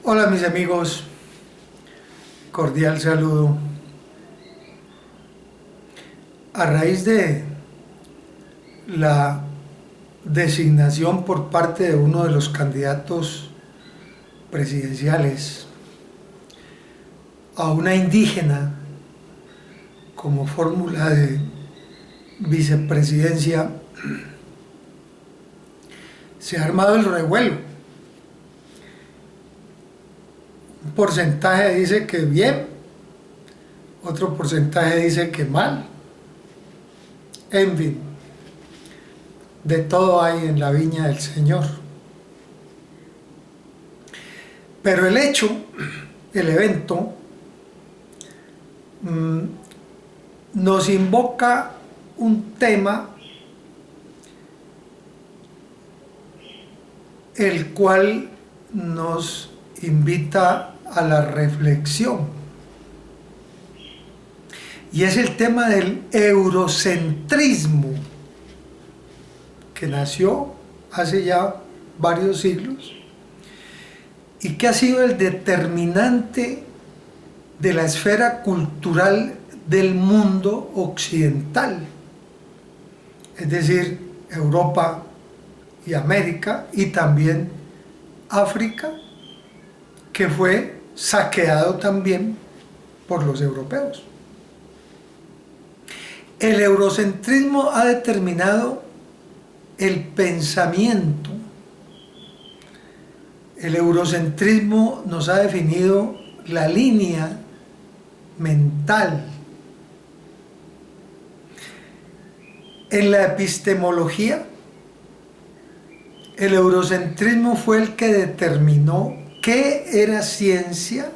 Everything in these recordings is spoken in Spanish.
Hola mis amigos, cordial saludo. A raíz de la designación por parte de uno de los candidatos presidenciales a una indígena como fórmula de vicepresidencia, se ha armado el revuelo. Un porcentaje dice que bien, otro porcentaje dice que mal. En fin, de todo hay en la viña del Señor. Pero el hecho, el evento, nos invoca un tema el cual nos invita a la reflexión. Y es el tema del eurocentrismo, que nació hace ya varios siglos y que ha sido el determinante de la esfera cultural del mundo occidental, es decir, Europa y América, y también África, que fue saqueado también por los europeos. El eurocentrismo ha determinado el pensamiento. El eurocentrismo nos ha definido la línea mental. En la epistemología, el eurocentrismo fue el que determinó qué era ciencia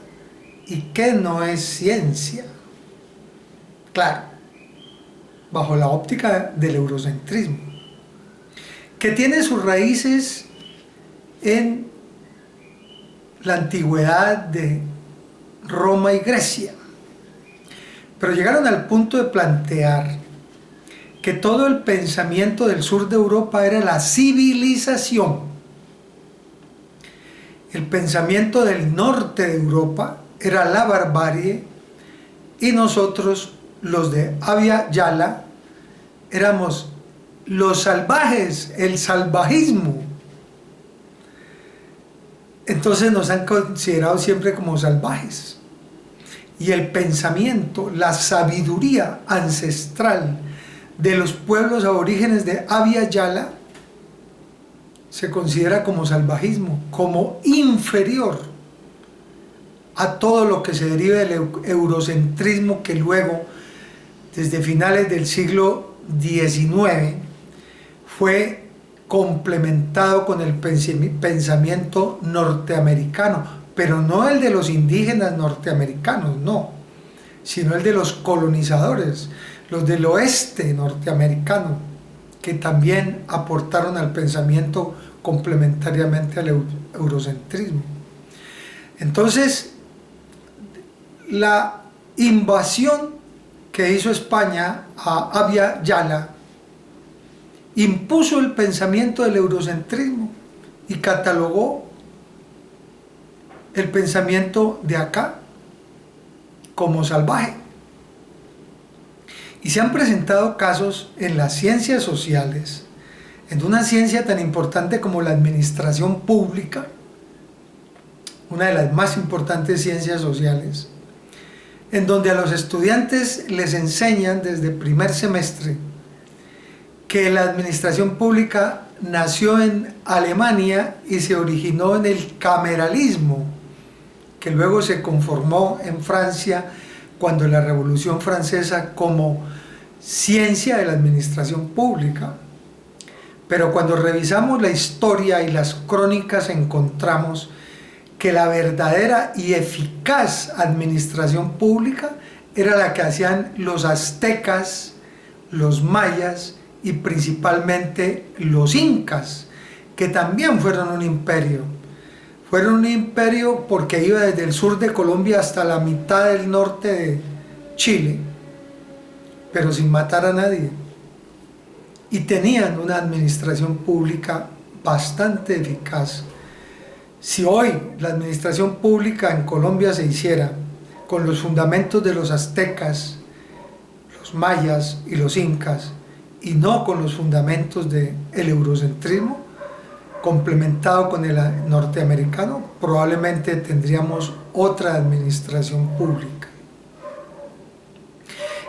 y qué no es ciencia. Claro, bajo la óptica del eurocentrismo, que tiene sus raíces en la antigüedad de Roma y Grecia, pero llegaron al punto de plantear que todo el pensamiento del sur de Europa era la civilización. El pensamiento del norte de Europa era la barbarie, y nosotros, los de Abya Yala, éramos los salvajes, el salvajismo. Entonces nos han considerado siempre como salvajes. Y el pensamiento, la sabiduría ancestral de los pueblos aborígenes de Abya Yala se considera como salvajismo, como inferior a todo lo que se deriva del eurocentrismo, que luego, desde finales del siglo XIX, fue complementado con el pensamiento norteamericano, pero no el de los indígenas norteamericanos, no, sino el de los colonizadores, los del oeste norteamericano, que también aportaron al pensamiento complementariamente al eurocentrismo. Entonces, la invasión que hizo España a Abya Yala impuso el pensamiento del eurocentrismo y catalogó el pensamiento de acá como salvaje. Y se han presentado casos en las ciencias sociales, en una ciencia tan importante como la administración pública, una de las más importantes ciencias sociales, en donde a los estudiantes les enseñan desde primer semestre que la administración pública nació en Alemania y se originó en el cameralismo, que luego se conformó en Francia cuando la Revolución Francesa como ciencia de la administración pública. Pero cuando revisamos la historia y las crónicas encontramos que la verdadera y eficaz administración pública era la que hacían los aztecas, los mayas y principalmente los incas, que también fueron un imperio. Fueron un imperio porque iba desde el sur de Colombia hasta la mitad del norte de Chile, pero sin matar a nadie. Y tenían una administración pública bastante eficaz. Si hoy la administración pública en Colombia se hiciera con los fundamentos de los aztecas, los mayas y los incas, y no con los fundamentos del eurocentrismo, complementado con el norteamericano, probablemente tendríamos otra administración pública.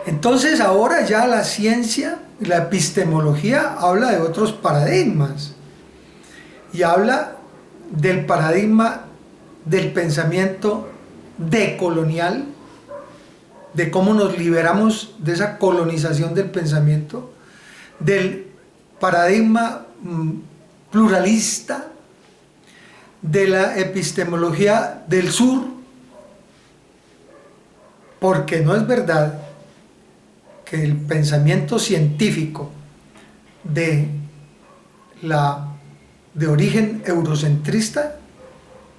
Entonces ahora ya la ciencia y la epistemología habla de otros paradigmas y habla del paradigma del pensamiento decolonial, de cómo nos liberamos de esa colonización del pensamiento, del paradigma pluralista, de la epistemología del sur, porque no es verdad que el pensamiento científico de origen eurocentrista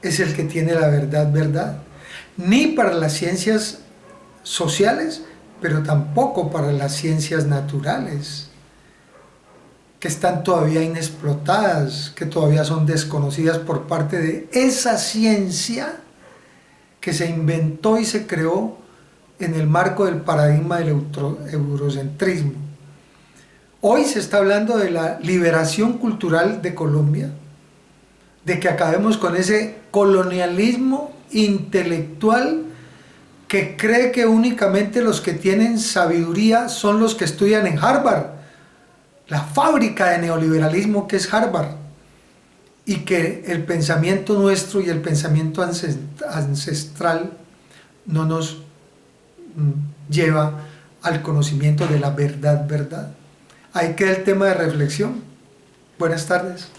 es el que tiene la verdad, ni para las ciencias sociales, pero tampoco para las ciencias naturales, que están todavía inexplotadas, que todavía son desconocidas por parte de esa ciencia que se inventó y se creó en el marco del paradigma del eurocentrismo. Hoy se está hablando de la liberación cultural de Colombia, de que acabemos con ese colonialismo intelectual que cree que únicamente los que tienen sabiduría son los que estudian en Harvard, la fábrica de neoliberalismo que es Harvard, y que el pensamiento nuestro y el pensamiento ancestral no nos lleva al conocimiento de la verdad. Ahí queda el tema de reflexión. Buenas tardes.